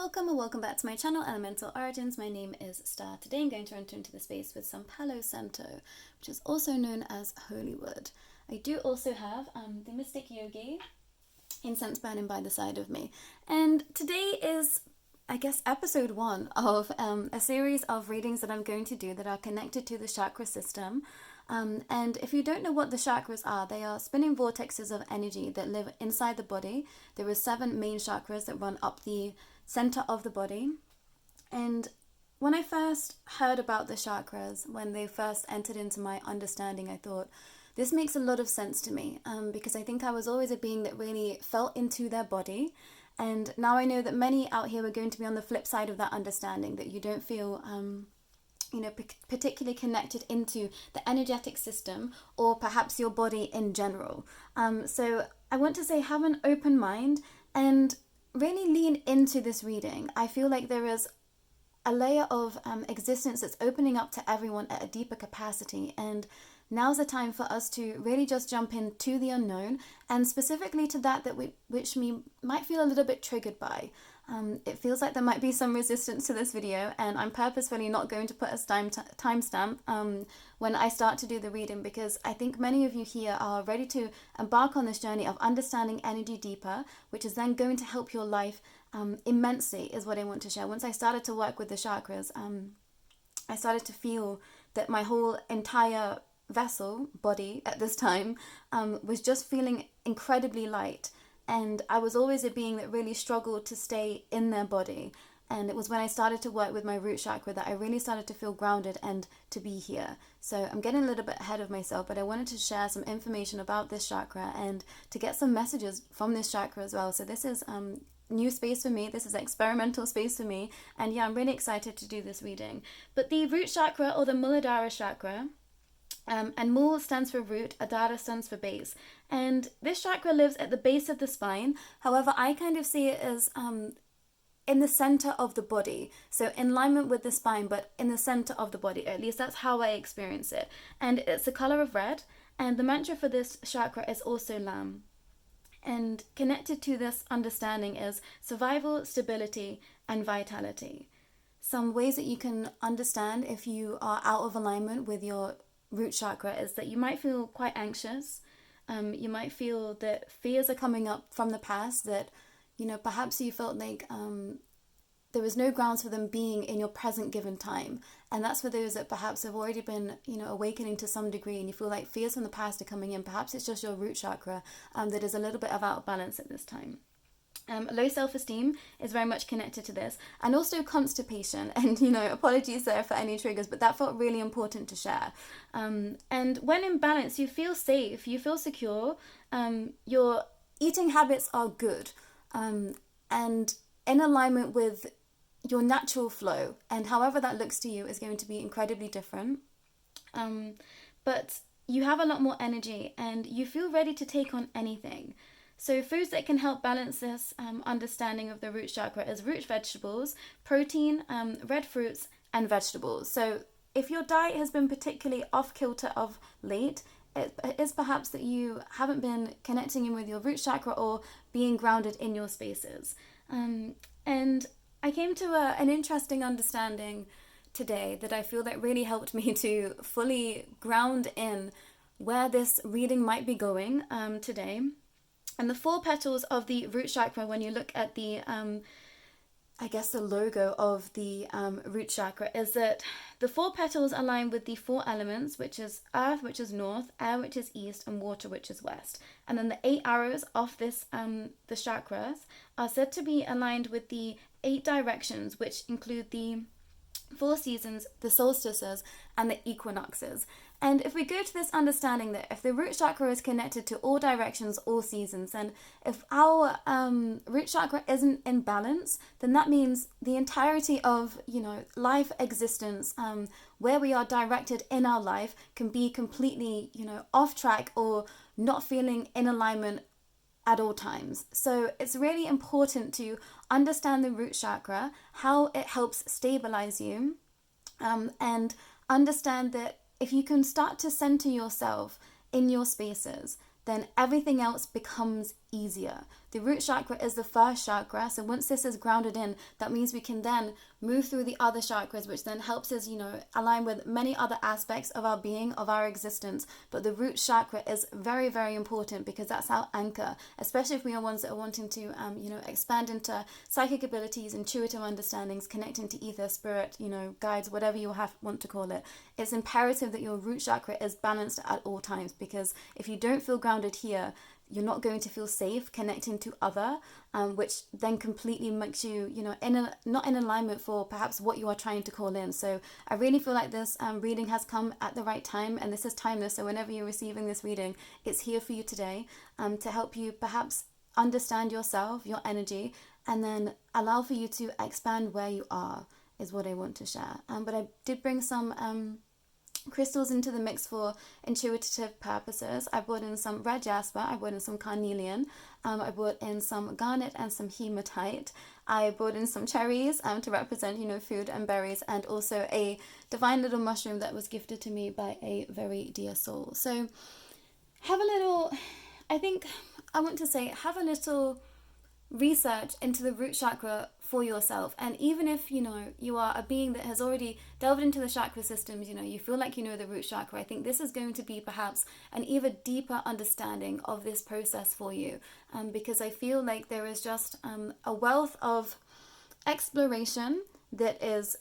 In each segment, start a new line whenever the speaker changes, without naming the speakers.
Welcome or welcome back to my channel, Elemental Origins. My name is Starr. Today I'm going to enter into the space with some Palo Santo, which is also known as holy wood. I do also have the Mystic Yogi incense burning by the side of me. And today is, I guess, episode 1 of a series of readings that I'm going to do that are connected to the chakra system. And if you don't know what the chakras are, they are spinning vortexes of energy that live inside the body. There are 7 main chakras that run up the center of the body. And when I first heard about the chakras, when they first entered into my understanding, I thought, this makes a lot of sense to me, because I think I was always a being that really felt into their body. And now I know that many out here are going to be on the flip side of that understanding, that you don't feel particularly connected into the energetic system or perhaps your body in general. So I want to say, have an open mind and really lean into this reading. I feel like there is a layer of existence that's opening up to everyone at a deeper capacity, and now's the time for us to really just jump into the unknown, and specifically to that which we might feel a little bit triggered by. It feels like there might be some resistance to this video, and I'm purposefully not going to put a timestamp when I start to do the reading, because I think many of you here are ready to embark on this journey of understanding energy deeper, which is then going to help your life immensely, is what I want to share. Once I started to work with the chakras, I started to feel that my whole entire body at this time was just feeling incredibly light. And I was always a being that really struggled to stay in their body. And it was when I started to work with my root chakra that I really started to feel grounded and to be here. So I'm getting a little bit ahead of myself, but I wanted to share some information about this chakra and to get some messages from this chakra as well. So this is new space for me. This is experimental space for me. And yeah, I'm really excited to do this reading. But the root chakra, or the MULADHARA chakra, and Mul stands for root, Adhara stands for base. And this chakra lives at the base of the spine. However, I kind of see it as in the center of the body. So in alignment with the spine, but in the center of the body. At least that's how I experience it. And it's the color of red. And the mantra for this chakra is also Lam. And connected to this understanding is survival, stability, and vitality. Some ways that you can understand if you are out of alignment with your root chakra is that you might feel quite anxious. You might feel that fears are coming up from the past that, perhaps you felt like there was no grounds for them being in your present given time. And that's for those that perhaps have already been, awakening to some degree, and you feel like fears from the past are coming in. Perhaps it's just your root chakra that is a little bit out of balance at this time. Low self-esteem is very much connected to this, and also constipation. And apologies there for any triggers, but that felt really important to share. And when in balance, you feel safe, you feel secure, your eating habits are good, and in alignment with your natural flow, and however that looks to you is going to be incredibly different. But you have a lot more energy and you feel ready to take on anything. So foods that can help balance this understanding of the root chakra is root vegetables, protein, red fruits, and vegetables. So if your diet has been particularly off kilter of late, it is perhaps that you haven't been connecting in with your root chakra or being grounded in your spaces. And I came to an interesting understanding today that I feel that really helped me to fully ground in where this reading might be going today. And the 4 petals of the root chakra, when you look at the, the logo of the root chakra, is that the 4 petals align with the 4 elements, which is earth, which is north, air, which is east, and water, which is west. And then the 8 arrows of this, the chakras, are said to be aligned with the 8 directions, which include the 4 seasons, the solstices, and the equinoxes. And if we go to this understanding that if the root chakra is connected to all directions, all seasons, and if our root chakra isn't in balance, then that means the entirety of, life existence, where we are directed in our life, can be completely, off track or not feeling in alignment at all times. So it's really important to understand the root chakra, how it helps stabilize you, and understand that if you can start to center yourself in your spaces, then everything else becomes easier. The root chakra is the first chakra, so once this is grounded in, that means we can then move through the other chakras, which then helps us, align with many other aspects of our being, of our existence. But the root chakra is very, very important because that's our anchor, especially if we are ones that are wanting to, expand into psychic abilities, intuitive understandings, connecting to ether, spirit, guides, whatever you want to call it. It's imperative that your root chakra is balanced at all times, because if you don't feel grounded here, you're not going to feel safe connecting to other, which then completely makes you, not in alignment for perhaps what you are trying to call in. So I really feel like this reading has come at the right time, and this is timeless. So whenever you're receiving this reading, it's here for you today, to help you perhaps understand yourself, your energy, and then allow for you to expand where you are, is what I want to share. But I did bring some crystals into the mix for intuitive purposes. I brought in some red jasper, I brought in some carnelian, I brought in some garnet and some hematite. I brought in some cherries to represent, food and berries, and also a divine little mushroom that was gifted to me by a very dear soul. So have a little, have a little research into the root chakra for yourself. And even if you are a being that has already delved into the chakra systems, you feel like the root chakra, I think this is going to be perhaps an even deeper understanding of this process for you, because I feel like there is just a wealth of exploration that is,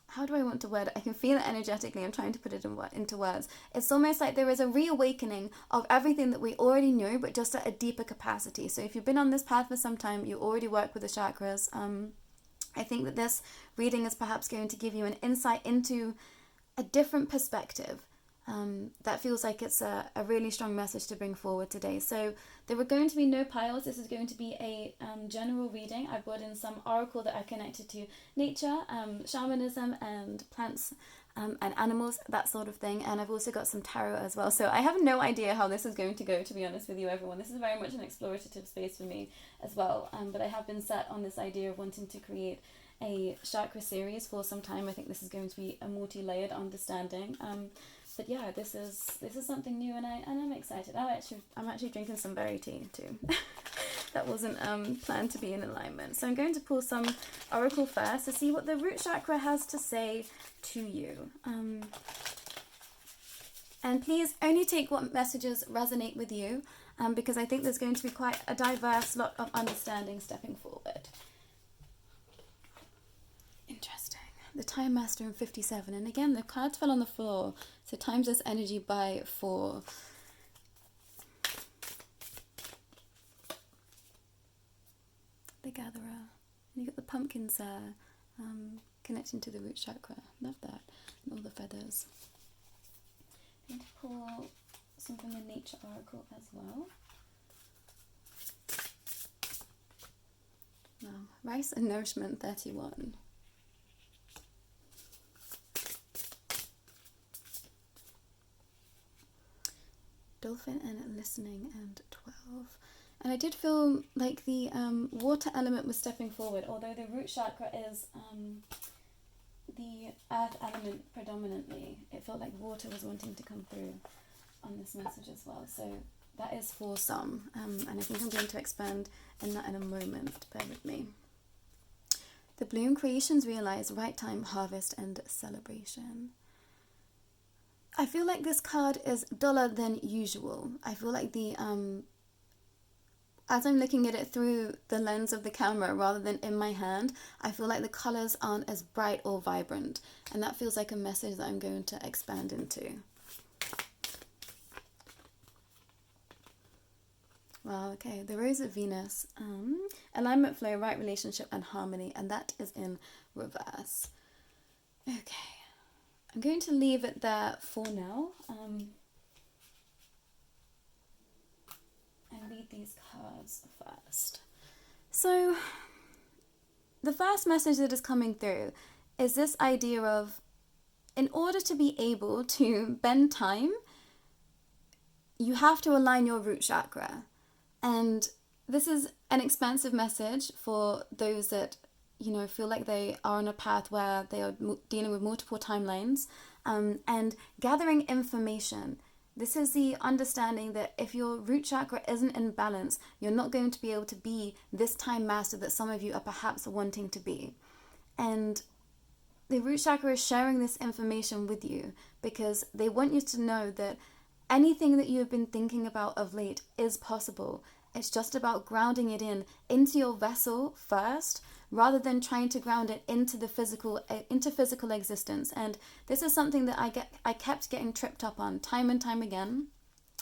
how do I want to word it? I can feel it energetically. I'm trying to put it into words. It's almost like there is a reawakening of everything that we already knew, but just at a deeper capacity. So if you've been on this path for some time, you already work with the chakras. I think that this reading is perhaps going to give you an insight into a different perspective. That feels like it's a really strong message to bring forward today. So there are going to be no piles. This is going to be a general reading. I brought in some oracle that I connected to nature, shamanism, and plants and animals, that sort of thing. And I've also got some tarot as well. So I have no idea how this is going to go, to be honest with you, everyone. This is very much an explorative space for me as well. But I have been set on this idea of wanting to create a chakra series for some time. I think this is going to be a multi-layered understanding. But yeah, this is something new, and I'm excited. I'm actually drinking some berry tea too. That wasn't planned to be in alignment. So I'm going to pull some oracle first to see what the root chakra has to say to you. And please only take what messages resonate with you, because I think there's going to be quite a diverse lot of understanding stepping forward. Interesting. The Time Master in 57. And again, the cards fell on the floor. So times this energy by 4. The Gatherer. And you got the pumpkins there, connecting to the root chakra. Love that. And all the feathers. I'm going to pull some from the Nature Oracle as well. Now, Rice and Nourishment 31. Dolphin and Listening and 12. And I did feel like the water element was stepping forward, although the root chakra is the earth element predominantly. It felt like water was wanting to come through on this message as well. So that is for some, and I think I'm going to expand in that in a moment. Bear with me. The Bloom Creations realize right time, harvest, and celebration. I feel like this card is duller than usual. I feel like the as I'm looking at it through the lens of the camera rather than in my hand, I feel like the colours aren't as bright or vibrant, and that feels like a message that I'm going to expand into. Wow, okay, the Rose of Venus, alignment, flow, right relationship, and harmony, and that is in reverse. Okay. I'm going to leave it there for now, and read these cards first. So the first message that is coming through is this idea of, in order to be able to bend time, you have to align your root chakra. And this is an expansive message for those that feel like they are on a path where they are dealing with multiple timelines, and gathering information This is the understanding that if your root chakra isn't in balance, you're not going to be able to be this time master that some of you are perhaps wanting to be. And the root chakra is sharing this information with you because they want you to know that anything that you have been thinking about of late is possible. It's just about grounding it into your vessel first, rather than trying to ground it into physical existence. And this is something that I kept getting tripped up on time and time again.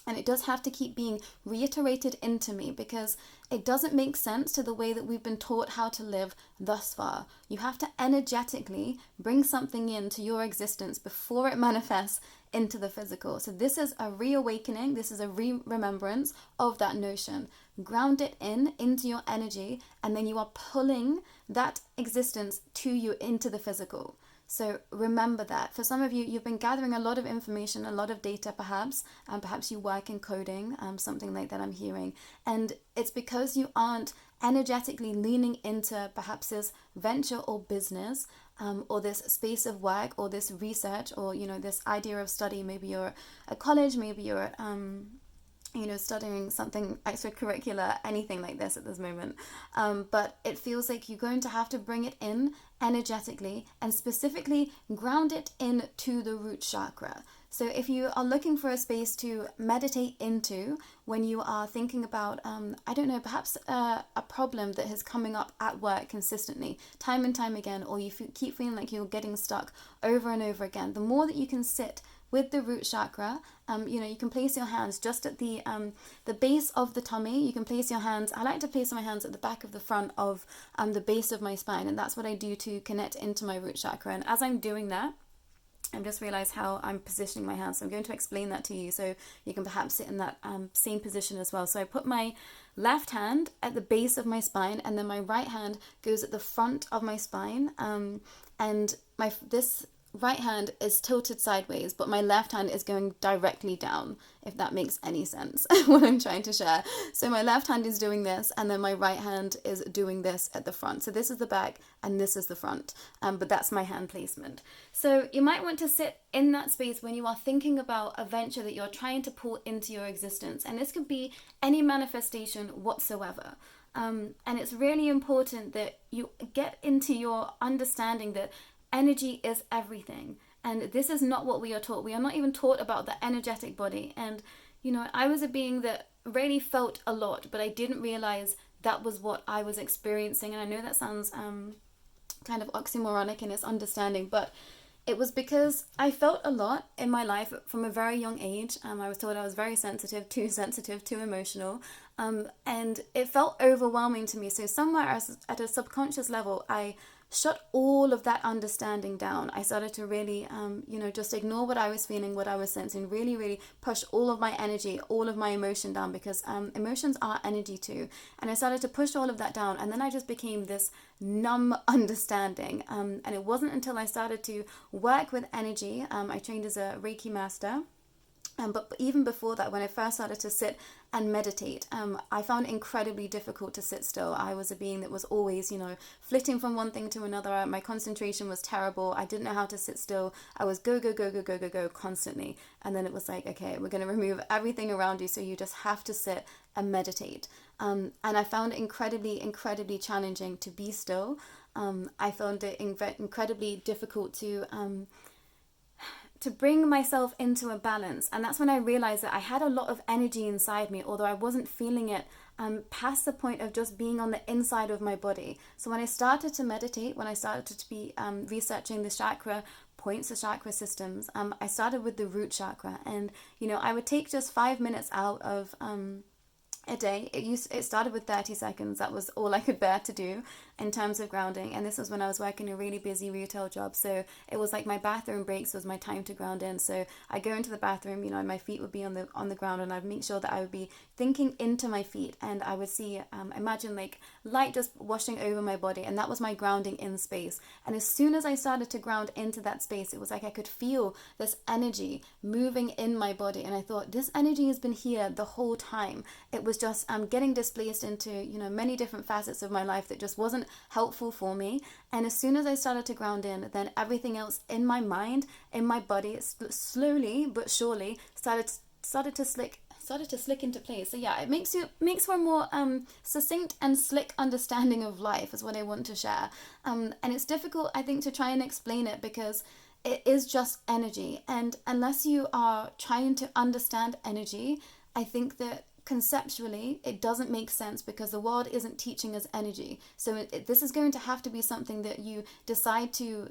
And it does have to keep being reiterated into me because it doesn't make sense to the way that we've been taught how to live thus far. You have to energetically bring something into your existence before it manifests into the physical. So this is a reawakening. This is a remembrance of that notion. Ground it into your energy, and then you are pulling that existence to you into the physical. So remember that. For some of you, you've been gathering a lot of information, a lot of data perhaps, and perhaps you work in coding, something like that I'm hearing. And it's because you aren't energetically leaning into perhaps this venture or business, or this space of work, or this research, or, this idea of study. Maybe you're at college, maybe you're at studying something extracurricular, anything like this at this moment. But it feels like you're going to have to bring it in energetically and specifically ground it into the root chakra. So if you are looking for a space to meditate into when you are thinking about, perhaps a problem that is coming up at work consistently, time and time again, or you keep feeling like you're getting stuck over and over again, the more that you can sit with the root chakra, you can place your hands just at the base of the tummy. You can place your hands, I like to place my hands at the back of the front of the base of my spine, and that's what I do to connect into my root chakra. And as I'm doing that, I've just realized how I'm positioning my hands, so I'm going to explain that to you so you can perhaps sit in that same position as well. So I put my left hand at the base of my spine, and then my right hand goes at the front of my spine, and this right hand is tilted sideways, but my left hand is going directly down, if that makes any sense, what I'm trying to share. So my left hand is doing this, and then my right hand is doing this at the front. So this is the back, and this is the front, but that's my hand placement. So you might want to sit in that space when you are thinking about a venture that you're trying to pull into your existence. And this could be any manifestation whatsoever. And it's really important that you get into your understanding that energy is everything. And this is not what we are taught. We are not even taught about the energetic body. And, I was a being that really felt a lot, but I didn't realize that was what I was experiencing. And I know that sounds kind of oxymoronic in its understanding, but it was because I felt a lot in my life from a very young age. I was told I was very sensitive, too emotional. And it felt overwhelming to me. So somewhere at a subconscious level, I shut all of that understanding down. I started to really, just ignore what I was feeling, what I was sensing, really, really push all of my energy, all of my emotion down, because emotions are energy too. And I started to push all of that down, and then I just became this numb understanding. And it wasn't until I started to work with energy, I trained as a Reiki master. But even before that, when I first started to sit and meditate, I found it incredibly difficult to sit still. I was a being that was always, flitting from one thing to another. My concentration was terrible. I didn't know how to sit still. I was go constantly. And then it was like, okay, we're going to remove everything around you, so you just have to sit and meditate. And I found it incredibly challenging to be still. I found it incredibly difficult to bring myself into a balance. And that's when I realized that I had a lot of energy inside me, although I wasn't feeling it past the point of just being on the inside of my body. So when I started to meditate, when I started to be researching the chakra points, the chakra systems, I started with the root chakra. And, I would take just 5 minutes out of a day. It started with 30 seconds. That was all I could bear to do in terms of grounding. And this was when I was working a really busy retail job. So it was like my bathroom breaks was my time to ground in. So I go into the bathroom, my feet would be on the ground, and I'd make sure that I would be thinking into my feet, and I would see, imagine like light just washing over my body. And that was my grounding in space. And as soon as I started to ground into that space, it was like I could feel this energy moving in my body. And I thought, this energy has been here the whole time. It was just getting displaced into many different facets of my life that just wasn't helpful for me. And as soon as I started to ground in, then everything else in my mind, in my body, slowly but surely started started to slick into place. So yeah, it makes for a more succinct and slick understanding of life is what I want to share. And it's difficult, I think, to try and explain it because it is just energy, and unless you are trying to understand energy, I think that conceptually it doesn't make sense because the world isn't teaching us energy. So this is going to have to be something that you decide to,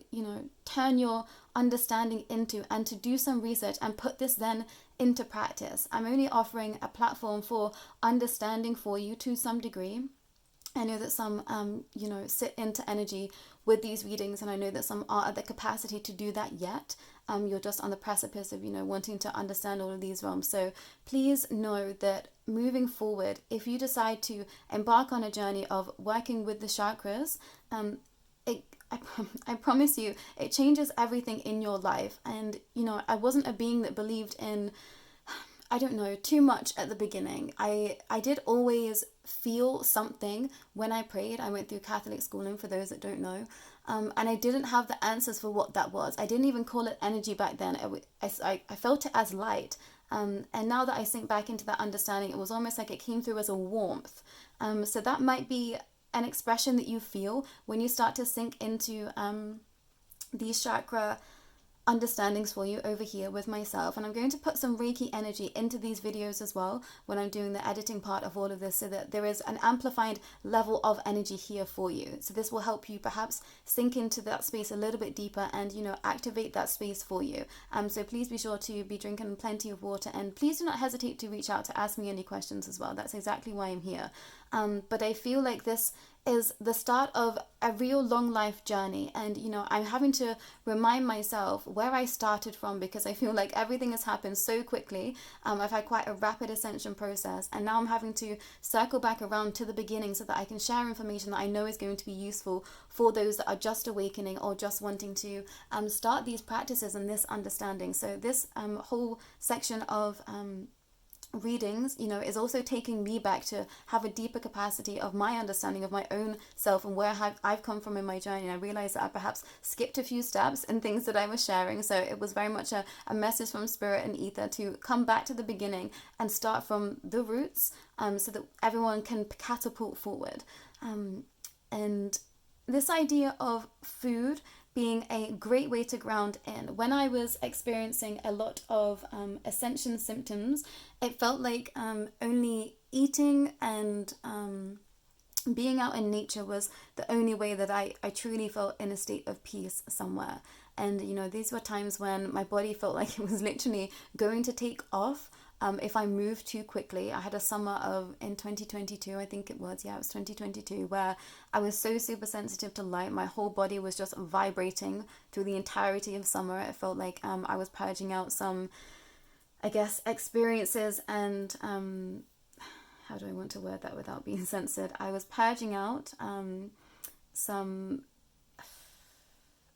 turn your understanding into, and to do some research and put this then into practice. I'm only offering a platform for understanding for you to some degree. I know that some, sit into energy with these readings, and I know that some aren't at the capacity to do that yet. You're just on the precipice of, wanting to understand all of these realms. So please know that moving forward, if you decide to embark on a journey of working with the chakras, I promise you, it changes everything in your life. And, I wasn't a being that believed in, too much at the beginning. I did always feel something when I prayed. I went through Catholic schooling, for those that don't know. And I didn't have the answers for what that was. I didn't even call it energy back then. I felt it as light. And now that I sink back into that understanding, it was almost like it came through as a warmth. So that might be an expression that you feel when you start to sink into these chakra understandings for you over here with myself. And I'm going to put some Reiki energy into these videos as well when I'm doing the editing part of all of this, so that there is an amplified level of energy here for you. So this will help you perhaps sink into that space a little bit deeper and activate that space for you. So please be sure to be drinking plenty of water, and please do not hesitate to reach out to ask me any questions as well. That's exactly why I'm here. But I feel like this is the start of a real long life journey, and I'm having to remind myself where I started from, because I feel like everything has happened so quickly. I've had quite a rapid ascension process, and now I'm having to circle back around to the beginning so that I can share information that I know is going to be useful for those that are just awakening or just wanting to start these practices and this understanding. So this whole section of readings, is also taking me back to have a deeper capacity of my understanding of my own self and where I've come from in my journey. And I realized that I perhaps skipped a few steps in things that I was sharing. So it was very much a message from spirit and ether to come back to the beginning and start from the roots, so that everyone can catapult forward. And this idea of food being a great way to ground in. When I was experiencing a lot of ascension symptoms, it felt like only eating and being out in nature was the only way that I truly felt in a state of peace somewhere. And these were times when my body felt like it was literally going to take off if I moved too quickly. I had a summer in 2022, I think it was 2022, where I was so super sensitive to light. My whole body was just vibrating through the entirety of summer. It felt like I was purging out some, experiences and how do I want to word that without being censored? I was purging out some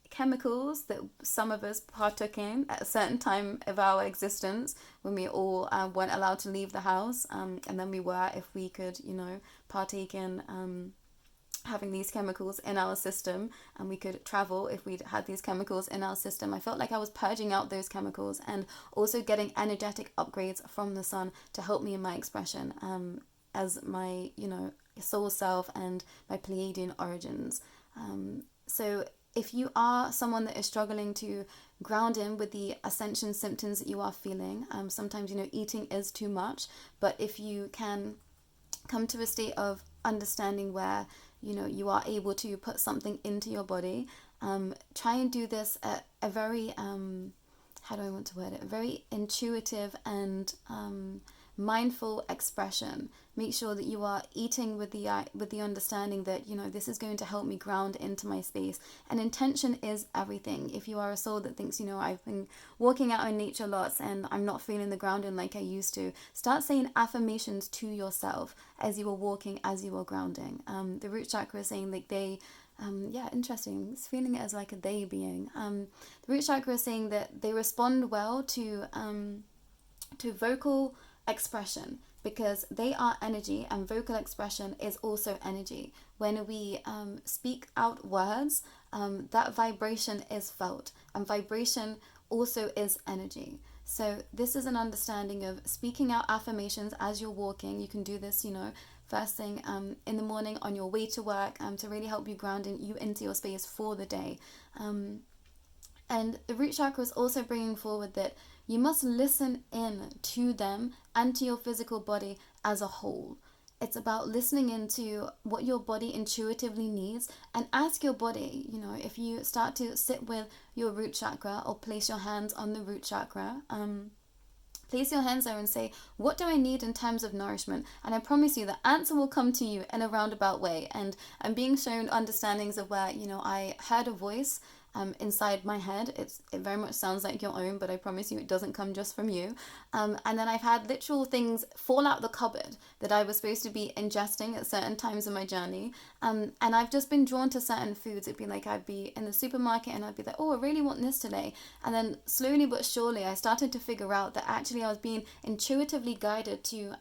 chemicals that some of us partook in at a certain time of our existence when we all weren't allowed to leave the house, and then we were, if we could partake in having these chemicals in our system, and we could travel if we'd had these chemicals in our system. I felt like I was purging out those chemicals and also getting energetic upgrades from the sun to help me in my expression as my soul self and my Pleiadian origins. So if you are someone that is struggling to ground in with the ascension symptoms that you are feeling, sometimes, eating is too much, but if you can come to a state of understanding where, you are able to put something into your body, try and do this at a very, very intuitive and mindful expression. Make sure that you are eating with the understanding that this is going to help me ground into my space. And intention is everything. If you are a soul that thinks I've been walking out in nature lots and I'm not feeling the grounding like I used to, start saying affirmations to yourself as you are walking, as you are grounding. The root chakra is saying that they interesting. It's feeling it as like a they being. The root chakra is saying that they respond well to vocal expression, because they are energy, and vocal expression is also energy. When we speak out words, that vibration is felt, and vibration also is energy. So this is an understanding of speaking out affirmations as you're walking. You can do this, first thing in the morning on your way to work, to really help you ground you into your space for the day. And the root chakra is also bringing forward that you must listen in to them and to your physical body as a whole. It's about listening into what your body intuitively needs, and ask your body, if you start to sit with your root chakra or place your hands on the root chakra, place your hands there and say, what do I need in terms of nourishment? And I promise you the answer will come to you in a roundabout way. And I'm being shown understandings of where, I heard a voice inside my head. It very much sounds like your own, but I promise you it doesn't come just from you. And then I've had literal things fall out the cupboard that I was supposed to be ingesting at certain times in my journey. And I've just been drawn to certain foods. It'd be like I'd be in the supermarket and I'd be like, oh, I really want this today. And then slowly but surely I started to figure out that actually I was being intuitively guided to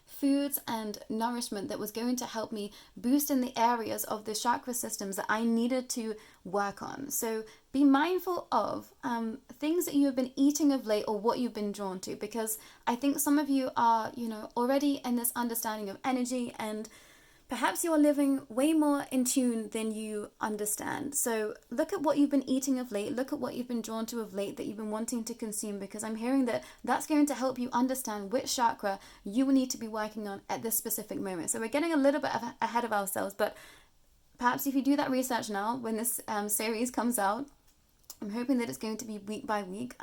foods and nourishment that was going to help me boost in the areas of the chakra systems that I needed to work on. So be mindful of things that you have been eating of late or what you've been drawn to, because I think some of you are, already in this understanding of energy, and perhaps you're living way more in tune than you understand. So look at what you've been eating of late. Look at what you've been drawn to of late that you've been wanting to consume, because I'm hearing that that's going to help you understand which chakra you will need to be working on at this specific moment. So we're getting a little bit ahead of ourselves, but perhaps if you do that research now, when this series comes out, I'm hoping that it's going to be week by week,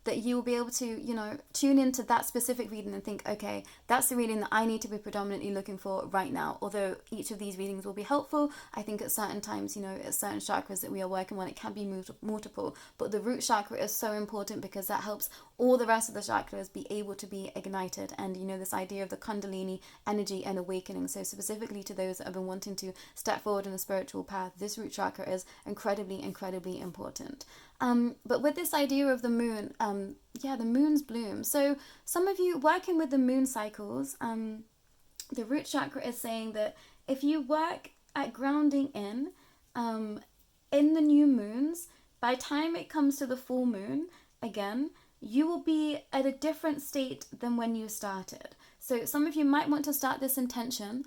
that you will be able to, tune into that specific reading and think, okay, that's the reading that I need to be predominantly looking for right now. Although each of these readings will be helpful, I think at certain times, at certain chakras that we are working on, it can be multiple. But the root chakra is so important because that helps all the rest of the chakras be able to be ignited. And, this idea of the Kundalini energy and awakening. So specifically to those that have been wanting to step forward in the spiritual path, this root chakra is incredibly, incredibly important. But with this idea of the moon, the moon's bloom. So some of you working with the moon cycles, the root chakra is saying that if you work at grounding in the new moons, by the time it comes to the full moon, again, you will be at a different state than when you started. So some of you might want to start this intention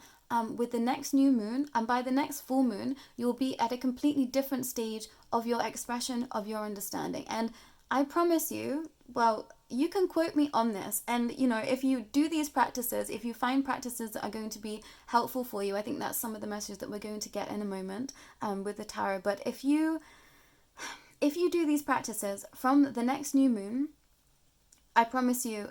with the next new moon, and by the next full moon, you'll be at a completely different stage of your expression, of your understanding. And I promise you, well, you can quote me on this, and if you do these practices, if you find practices that are going to be helpful for you, I think that's some of the messages that we're going to get in a moment with the tarot. But if you do these practices from the next new moon, I promise you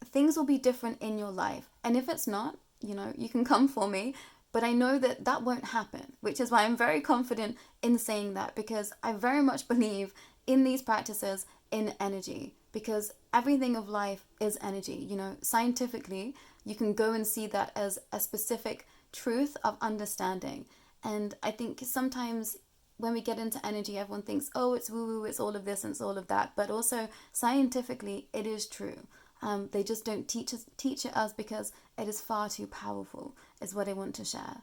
things will be different in your life. And if it's not, you can come for me, but I know that that won't happen, which is why I'm very confident in saying that, because I very much believe in these practices in energy, because everything of life is energy. Scientifically, you can go and see that as a specific truth of understanding. And I think sometimes when we get into energy, everyone thinks, oh, it's woo-woo, it's all of this and it's all of that. But also scientifically, it is true. They just don't teach it us because it is far too powerful, is what I want to share.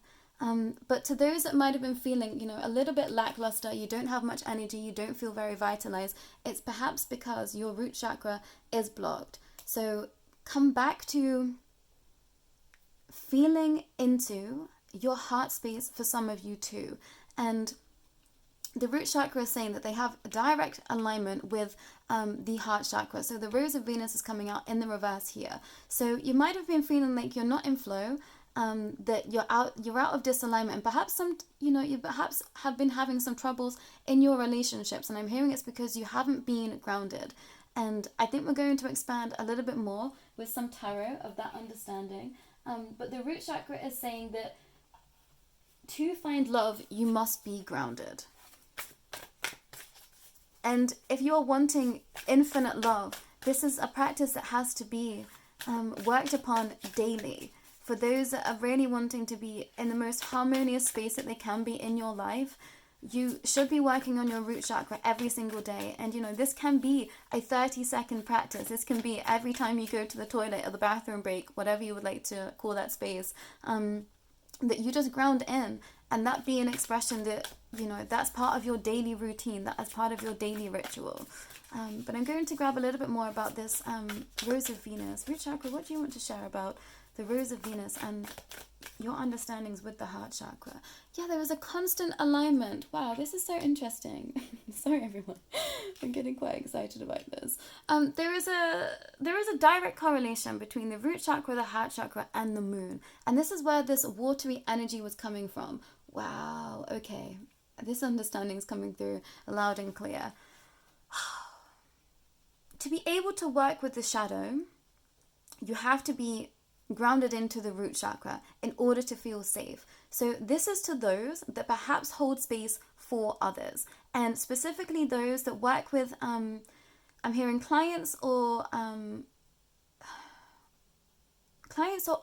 But to those that might have been feeling, a little bit lackluster, you don't have much energy, you don't feel very vitalized, it's perhaps because your root chakra is blocked. So come back to feeling into your heart space for some of you too. And the root chakra is saying that they have direct alignment with the heart chakra. So the Rose of Venus is coming out in the reverse here. So you might have been feeling like you're not in flow, that you're out of disalignment, and perhaps you perhaps have been having some troubles in your relationships. And I'm hearing it's because you haven't been grounded. And I think we're going to expand a little bit more with some tarot of that understanding. But the root chakra is saying that to find love, you must be grounded. And if you're wanting infinite love, this is a practice that has to be worked upon daily. For those that are really wanting to be in the most harmonious space that they can be in your life, you should be working on your root chakra every single day. And this can be a 30-second practice. This can be every time you go to the toilet or the bathroom break, whatever you would like to call that space, that you just ground in. And that be an expression that that's part of your daily routine, that as part of your daily ritual. But I'm going to grab a little bit more about this Rose of Venus. Root Chakra, what do you want to share about the Rose of Venus and your understandings with the Heart Chakra? Yeah, there is a constant alignment. Wow, this is so interesting. Sorry, everyone. I'm getting quite excited about this. There is a direct correlation between the Root Chakra, the Heart Chakra, and the Moon. And this is where this watery energy was coming from. Wow, okay. This understanding is coming through loud and clear. To be able to work with the shadow, you have to be grounded into the root chakra in order to feel safe. So this is to those that perhaps hold space for others, and specifically those that work with, I'm hearing clients or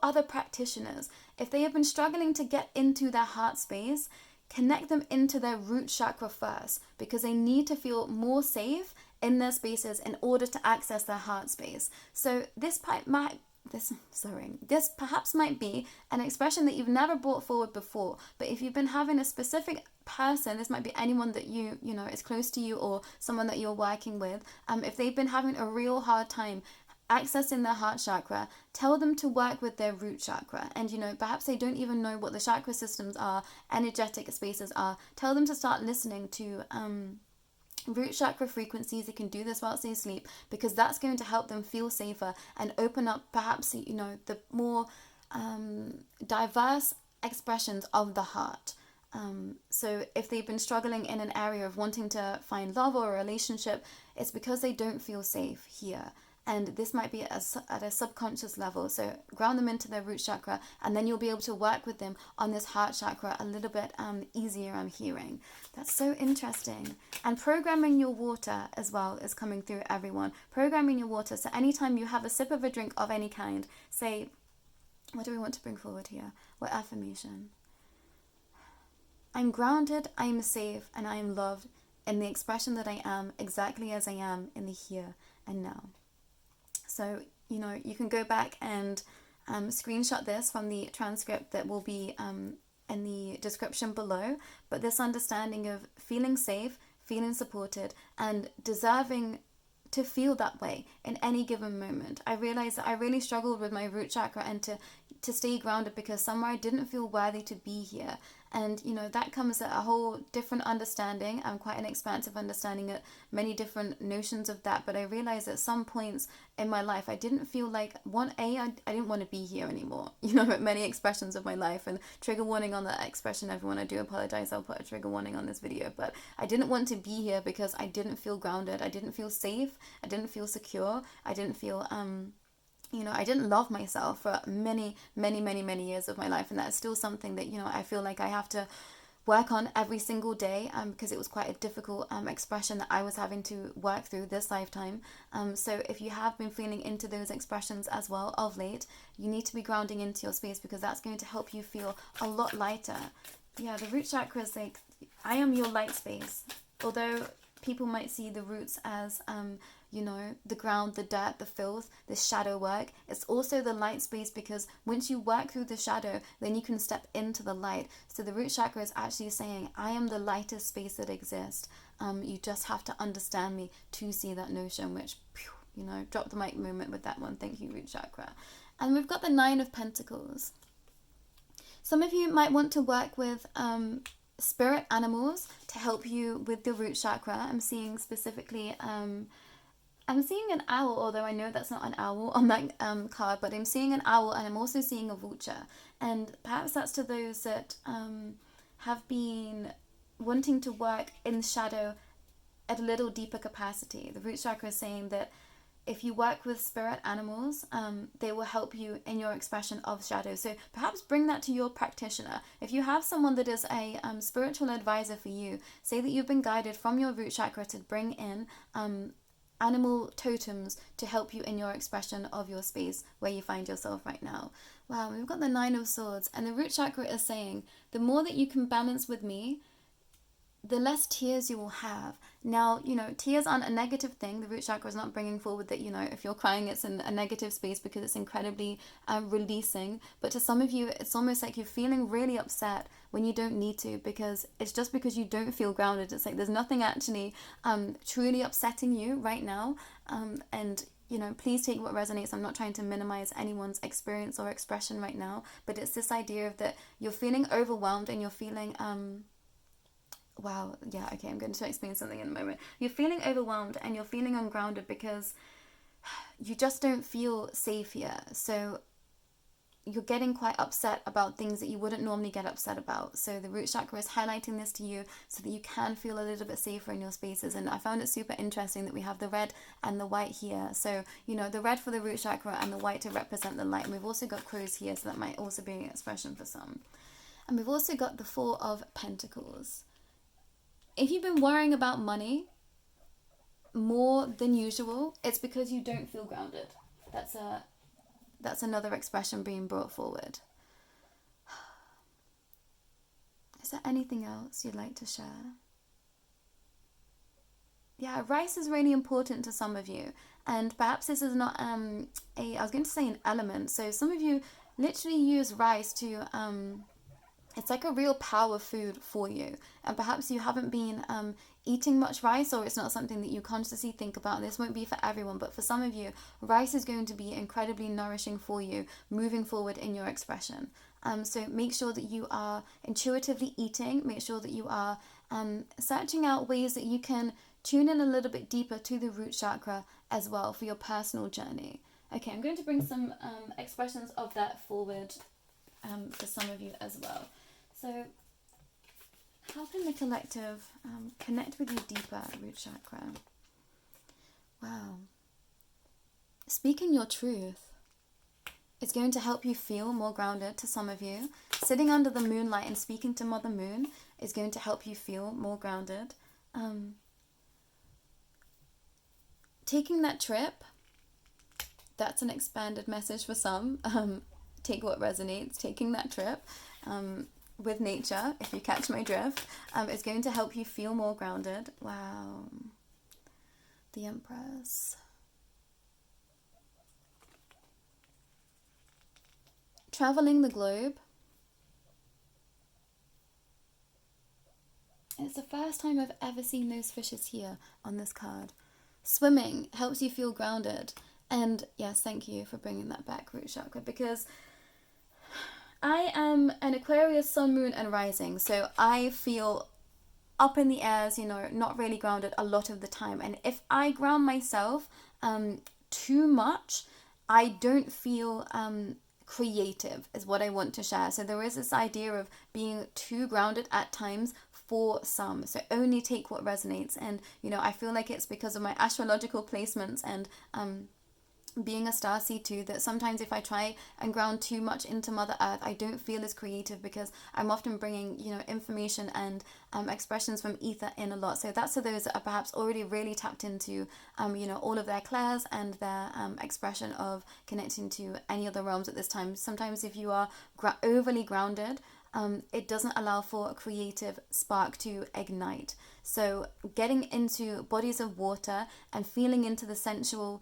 other practitioners. If they have been struggling to get into their heart space, connect them into their root chakra first, because they need to feel more safe in their spaces in order to access their heart space. So this perhaps might be an expression that you've never brought forward before, but if you've been having a specific person, this might be anyone that you know is close to you or someone that you're working with, if they've been having a real hard time accessing their heart chakra, tell them to work with their root chakra. And perhaps they don't even know what the chakra systems are, energetic spaces are. Tell them to start listening to root chakra frequencies. They can do this whilst they sleep, because that's going to help them feel safer and open up perhaps the more diverse expressions of the heart. So if they've been struggling in an area of wanting to find love or a relationship, it's because they don't feel safe here. And this might be at a subconscious level. So ground them into their root chakra, and then you'll be able to work with them on this heart chakra a little bit easier, I'm hearing. That's so interesting. And programming your water as well is coming through, everyone. Programming your water. So anytime you have a sip of a drink of any kind, say, what do we want to bring forward here? What affirmation? I'm grounded, I am safe, and I am loved in the expression that I am, exactly as I am in the here and now. So, you can go back and screenshot this from the transcript that will be in the description below. But this understanding of feeling safe, feeling supported, and deserving to feel that way in any given moment. I realized that I really struggled with my root chakra and to stay grounded, because somewhere I didn't feel worthy to be here. And that comes at a whole different understanding. Quite an expansive understanding at many different notions of that. But I realized at some points in my life I didn't feel like I didn't want to be here anymore. At many expressions of my life. And trigger warning on that expression, everyone. I do apologize. I'll put a trigger warning on this video. But I didn't want to be here because I didn't feel grounded. I didn't feel safe. I didn't feel secure. I didn't feel I didn't love myself for many, many, many, many years of my life. And that's still something that, I feel like I have to work on every single day, because it was quite a difficult expression that I was having to work through this lifetime. So if you have been feeling into those expressions as well of late, you need to be grounding into your space, because that's going to help you feel a lot lighter. Yeah, the root chakra is like, I am your light space. Although people might see the roots as the ground, the dirt, the filth, the shadow work. It's also the light space, because once you work through the shadow, then you can step into the light. So the root chakra is actually saying, I am the lightest space that exists. You just have to understand me to see that notion, which, drop the mic moment with that one. Thank you, root chakra. And we've got the 9 of Pentacles. Some of you might want to work with spirit animals to help you with the root chakra. I'm seeing specifically I'm seeing an owl, although I know that's not an owl on that card, but I'm seeing an owl, and I'm also seeing a vulture. And perhaps that's to those that have been wanting to work in the shadow at a little deeper capacity. The root chakra is saying that if you work with spirit animals, they will help you in your expression of shadow. So perhaps bring that to your practitioner. If you have someone that is a spiritual advisor for you, say that you've been guided from your root chakra to bring in animal totems to help you in your expression of your space where you find yourself right now. Wow, we've got the 9 of Swords, and the root chakra is saying, the more that you can balance with me, the less tears you will have. Now, tears aren't a negative thing. The root chakra is not bringing forward that, if you're crying, it's in a negative space, because it's incredibly releasing. But to some of you, it's almost like you're feeling really upset when you don't need to, because it's just because you don't feel grounded. It's like there's nothing actually truly upsetting you right now. And please take what resonates. I'm not trying to minimize anyone's experience or expression right now, but it's this idea of that you're feeling overwhelmed and you're feeling wow, yeah, okay, I'm going to explain something in a moment. You're feeling overwhelmed and you're feeling ungrounded because you just don't feel safe here. So you're getting quite upset about things that you wouldn't normally get upset about. So the root chakra is highlighting this to you so that you can feel a little bit safer in your spaces. And I found it super interesting that we have the red and the white here. So, the red for the root chakra and the white to represent the light. And we've also got crows here, so that might also be an expression for some. And we've also got the Four of Pentacles. If you've been worrying about money more than usual, it's because you don't feel grounded. That's another expression being brought forward. Is there anything else you'd like to share? Yeah, rice is really important to some of you. And perhaps this is not I was going to say an element. So some of you literally use rice to it's like a real power food for you, and perhaps you haven't been eating much rice, or it's not something that you consciously think about. This won't be for everyone, but for some of you, rice is going to be incredibly nourishing for you moving forward in your expression. So make sure that you are intuitively eating. Make sure that you are searching out ways that you can tune in a little bit deeper to the root chakra as well for your personal journey. Okay, I'm going to bring some expressions of that forward for some of you as well. So how can the collective connect with you deeper, root chakra? Wow. Speaking your truth is going to help you feel more grounded to some of you. Sitting under the moonlight and speaking to Mother Moon is going to help you feel more grounded. Taking that trip, that's an expanded message for some. Take what resonates. Taking that trip with nature, if you catch my drift, is going to help you feel more grounded. Wow. The Empress. Traveling the globe. It's the first time I've ever seen those fishes here on this card. Swimming helps you feel grounded. And yes, thank you for bringing that back, root chakra, because I am an Aquarius sun, moon and rising, so I feel up in the airs, not really grounded a lot of the time. And if I ground myself too much, I don't feel creative, is what I want to share. So there is this idea of being too grounded at times for some. So only take what resonates. And, I feel like it's because of my astrological placements and being a starseed too, that sometimes if I try and ground too much into Mother Earth, I don't feel as creative, because I'm often bringing information and expressions from ether in a lot. So that's for those that are perhaps already really tapped into all of their clairs and their expression of connecting to any other realms at this time. Sometimes if you are overly grounded, it doesn't allow for a creative spark to ignite. So getting into bodies of water and feeling into the sensual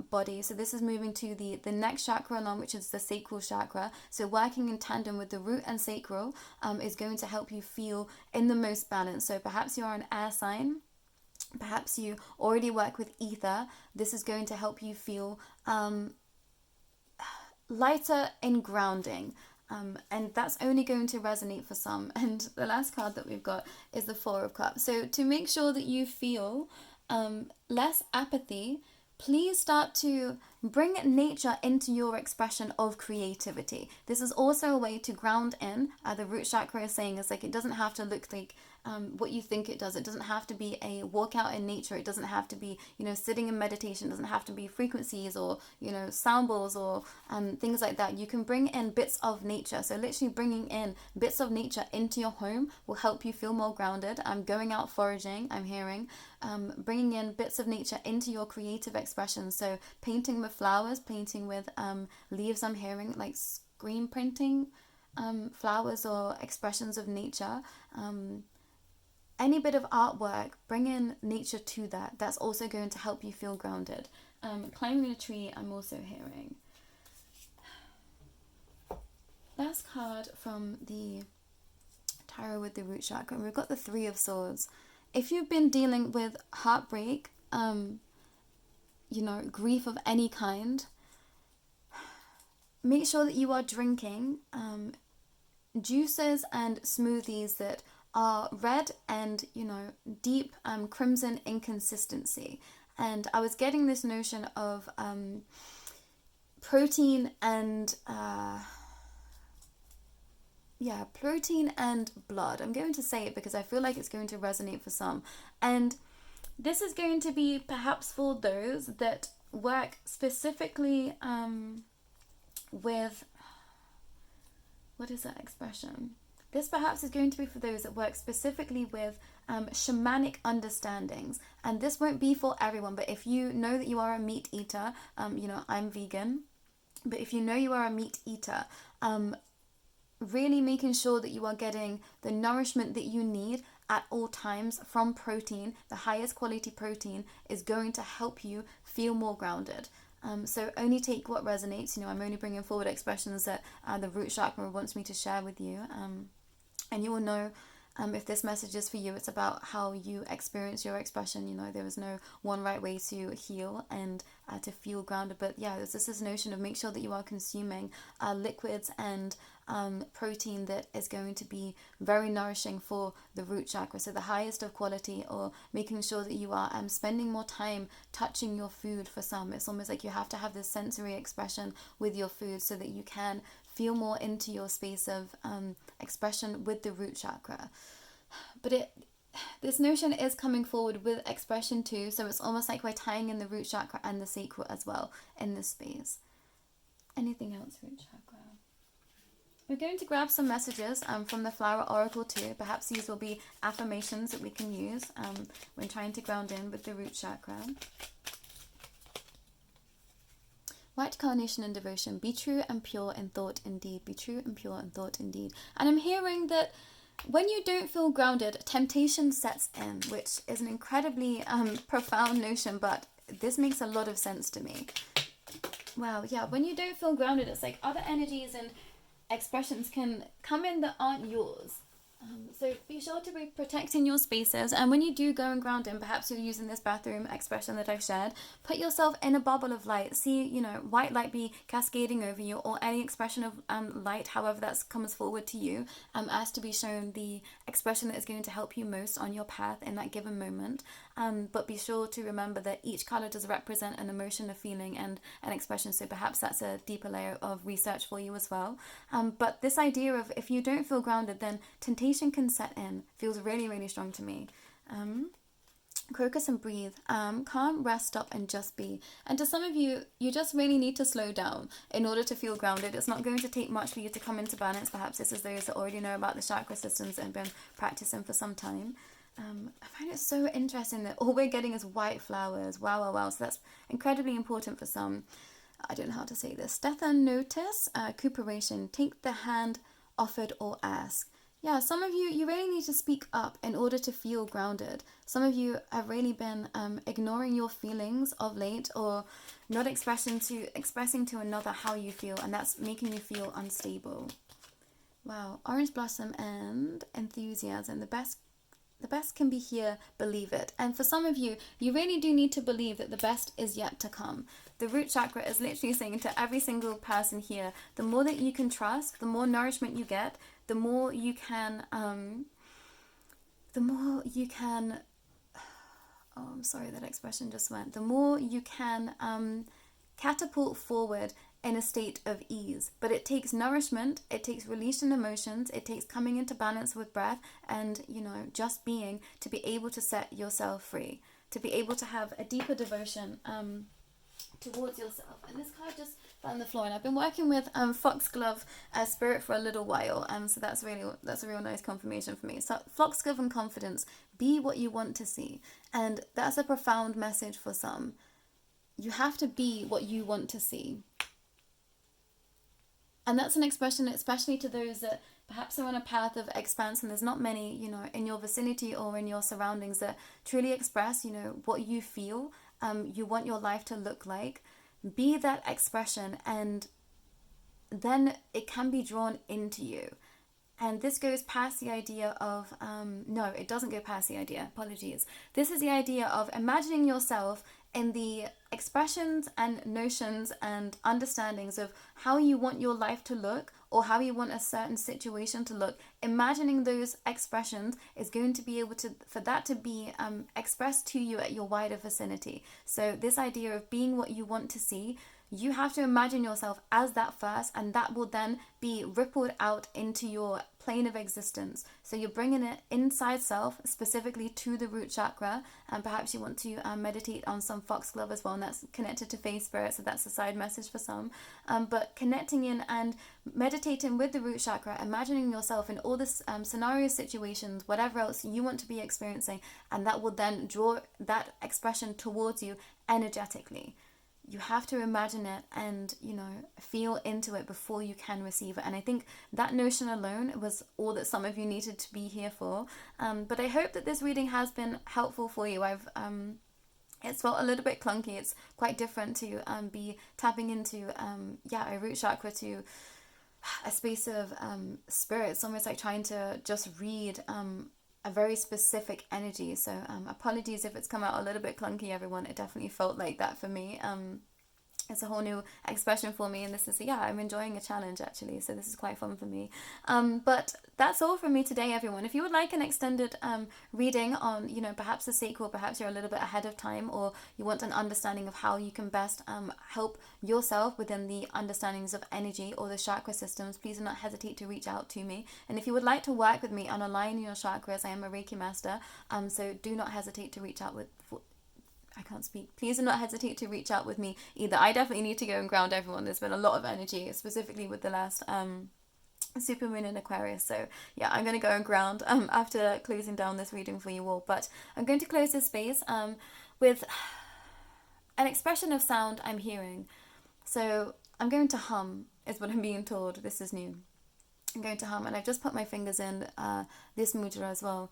body. So this is moving to the next chakra along, which is the sacral chakra. So working in tandem with the root and sacral is going to help you feel in the most balance. So perhaps you are an air sign. Perhaps you already work with ether. This is going to help you feel lighter in grounding. And that's only going to resonate for some. And the last card that we've got is the Four of Cups. So to make sure that you feel less apathy, please start to bring nature into your expression of creativity. This is also a way to ground in. The root chakra is saying, it's like it doesn't have to look like what you think it does. It doesn't have to be a walkout in nature. It doesn't have to be, sitting in meditation. It doesn't have to be frequencies or, sound bowls or things like that. You can bring in bits of nature. So literally bringing in bits of nature into your home will help you feel more grounded. Going out foraging, I'm hearing. Bringing in bits of nature into your creative expression. So painting with flowers, painting with leaves, I'm hearing, like screen printing flowers or expressions of nature. any bit of artwork, bring in nature to that. That's also going to help you feel grounded. Climbing a tree, I'm also hearing. Last card from the tarot with the root chakra. We've got the Three of Swords. If you've been dealing with heartbreak, grief of any kind, make sure that you are drinking juices and smoothies that are red and, deep crimson inconsistency. And I was getting this notion of protein and protein and blood. I'm going to say it because I feel like it's going to resonate for some. And this is going to be perhaps for those that work specifically with, what is that expression? This perhaps is going to be for those that work specifically with shamanic understandings. And this won't be for everyone, but if you know that you are a meat eater, I'm vegan, but if you know you are a meat eater, really making sure that you are getting the nourishment that you need at all times from protein, the highest quality protein, is going to help you feel more grounded. So only take what resonates. I'm only bringing forward expressions that the root chakra wants me to share with you. And you will know if this message is for you. It's about how you experience your expression. There is no one right way to heal and to feel grounded. But yeah, there's this notion of make sure that you are consuming liquids and protein that is going to be very nourishing for the root chakra. So the highest of quality, or making sure that you are spending more time touching your food. For some, it's almost like you have to have this sensory expression with your food so that you can feel more into your space of expression with the root chakra. But this notion is coming forward with expression too, so it's almost like we're tying in the root chakra and the sacral as well in this space. Anything else, root chakra? We're going to grab some messages from the flower oracle too. Perhaps these will be affirmations that we can use when trying to ground in with the root chakra. White carnation and devotion. Be true and pure in thought and deed. Be true and pure in thought and deed. And I'm hearing that when you don't feel grounded, temptation sets in, which is an incredibly profound notion, but this makes a lot of sense to me. Wow, yeah, when you don't feel grounded, it's like other energies and expressions can come in that aren't yours. So be sure to be protecting your spaces, and when you do go and ground in, perhaps you're using this bathroom expression that I've shared, put yourself in a bubble of light. See, white light be cascading over you, or any expression of light, however that comes forward to you, as to be shown the expression that is going to help you most on your path in that given moment. But be sure to remember that each color does represent an emotion, a feeling, and an expression. So perhaps that's a deeper layer of research for you as well. But this idea of if you don't feel grounded, then temptation can set in feels really, really strong to me. Crocus and breathe. Calm, rest, stop, and just be. And to some of you, you just really need to slow down in order to feel grounded. It's not going to take much for you to come into balance. Perhaps this is those that already know about the chakra systems and have been practicing for some time. I find it so interesting that all we're getting is white flowers. Wow. So that's incredibly important for some. I don't know how to say this. Notice, cooperation. Take the hand offered or ask. Yeah, some of you really need to speak up in order to feel grounded. Some of you have really been ignoring your feelings of late, or not expressing to another how you feel, and that's making you feel unstable. Wow, orange blossom and enthusiasm. The best can be here, believe it. And for some of you, you really do need to believe that the best is yet to come. The root chakra is literally saying to every single person here, the more that you can trust, the more nourishment you get, the more you can, oh, I'm sorry, that expression just went. The more you can catapult forward in a state of ease. But it takes nourishment, it takes releasing emotions, it takes coming into balance with breath and, just being, to be able to set yourself free, to be able to have a deeper devotion towards yourself. And this card just fell on the floor, and I've been working with foxglove spirit for a little while, so that's a real nice confirmation for me. So foxglove and confidence, be what you want to see. And that's a profound message for some. You have to be what you want to see. And that's an expression especially to those that perhaps are on a path of expanse and there's not many, you know, in your vicinity or in your surroundings that truly express, you know, what you feel you want your life to look like, be that expression, and then it can be drawn into you. And this goes past the idea of, no, it doesn't go past the idea, apologies. This is the idea of imagining yourself in the expressions and notions and understandings of how you want your life to look, or how you want a certain situation to look. Imagining those expressions is going to be able to, for that to be expressed to you at your wider vicinity. So this idea of being what you want to see, you have to imagine yourself as that first, and that will then be rippled out into your plane of existence. So you're bringing it inside self, specifically to the root chakra, and perhaps you want to meditate on some foxglove as well, and that's connected to face spirit, so that's a side message for some. But connecting in and meditating with the root chakra, imagining yourself in all this scenarios, situations, whatever else you want to be experiencing, and that will then draw that expression towards you energetically. You have to imagine it and, you know, feel into it before you can receive it. And I think that notion alone was all that some of you needed to be here for. But I hope that this reading has been helpful for you. It's felt a little bit clunky. It's quite different to be tapping into, a root chakra, to a space of spirit. It's almost like trying to just read a very specific energy. So apologies if it's come out a little bit clunky, everyone. It definitely felt like that for me. It's a whole new expression for me, and this is, I'm enjoying a challenge actually, so this is quite fun for me. But that's all from me today, everyone. If you would like an extended reading on, you know, perhaps the sacral, perhaps you're a little bit ahead of time, or you want an understanding of how you can best help yourself within the understandings of energy or the chakra systems, please do not hesitate to reach out to me. And if you would like to work with me on aligning your chakras, I am a Reiki master, so do not hesitate to reach out with... I can't speak. Please do not hesitate to reach out with me either. I definitely need to go and ground everyone. There's been a lot of energy, specifically with the last super moon in Aquarius. So yeah, I'm going to go and ground after closing down this reading for you all. But I'm going to close this space with an expression of sound I'm hearing. So I'm going to hum, is what I'm being told. This is new. I'm going to hum, and I've just put my fingers in this mudra as well.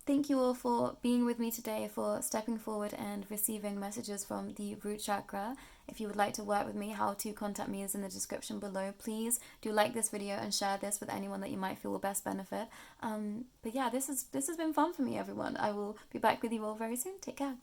Thank you all for being with me today, for stepping forward and receiving messages from the root chakra. If you would like to work with me, how to contact me is in the description below. Please do like this video and share this with anyone that you might feel will best benefit. But yeah, this has been fun for me, everyone. I will be back with you all very soon. Take care.